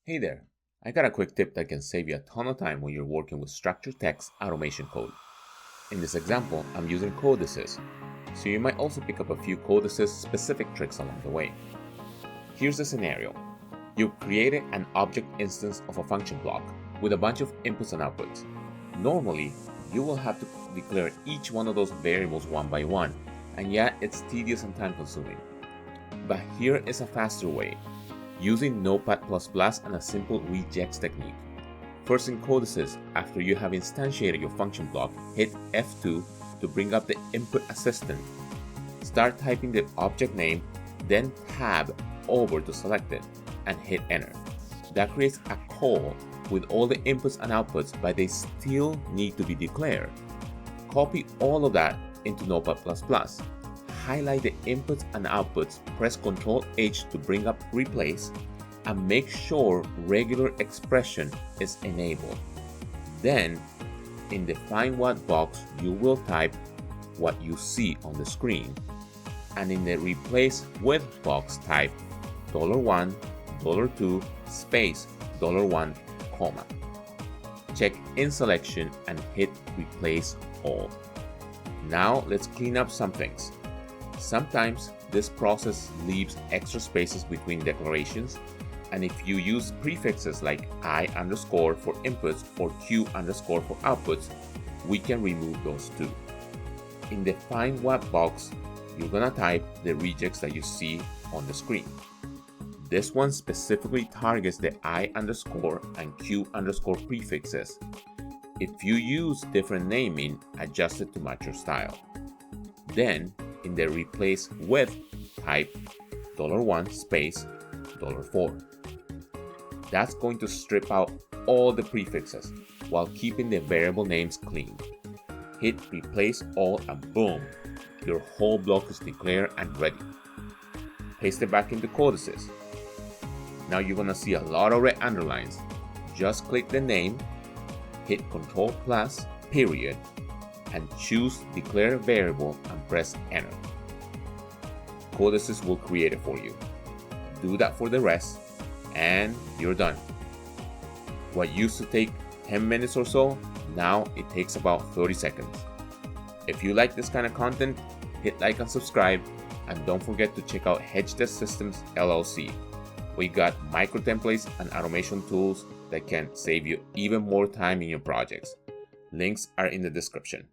Hey there, I got a quick tip that can save you a ton of time when you're working with structured text automation code. In this example, I'm using CODESYS, so you might also pick up a few CODESYS specific tricks along the way. Here's the scenario. You've created an object instance of a function block with a bunch of inputs and outputs. Normally, you will have to declare each one of those variables one by one, and yet it's tedious and time consuming. But here is a faster way, using Notepad++ and a simple Regex technique. First in CODESYS, after you have instantiated your function block, hit F2 to bring up the input assistant. Start typing the object name, then tab over to select it, and hit enter. That creates a call with all the inputs and outputs, but they still need to be declared. Copy all of that into Notepad++. Highlight the inputs and outputs, press Ctrl-H to bring up replace, and make sure regular expression is enabled. Then, in the find what box, you will type what you see on the screen, and in the replace with box type $1, $2, space $1, comma. Check in selection and hit replace all. Now let's clean up some things. Sometimes this process leaves extra spaces between declarations, and if you use prefixes like I underscore for inputs or Q underscore for outputs, we can remove those too. In the find what box, you're gonna type the regex that you see on the screen. This one specifically targets the I underscore and Q underscore prefixes. If you use different naming, adjust it to match your style. Then, in the replace with, type $1 space $4. That's going to strip out all the prefixes while keeping the variable names clean. Hit replace all and boom, your whole block is declared and ready. Paste it back into CODESYS. Now you're gonna see a lot of red underlines. Just click the name, hit Ctrl+ period, and choose declare variable and press enter. CODESYS will create it for you. Do that for the rest and you're done. What used to take 10 minutes or so, now it takes about 30 seconds. If you like this kind of content, hit like and subscribe, and don't forget to check out Hedgetech Systems LLC. We got micro templates and automation tools that can save you even more time in your projects. Links are in the description.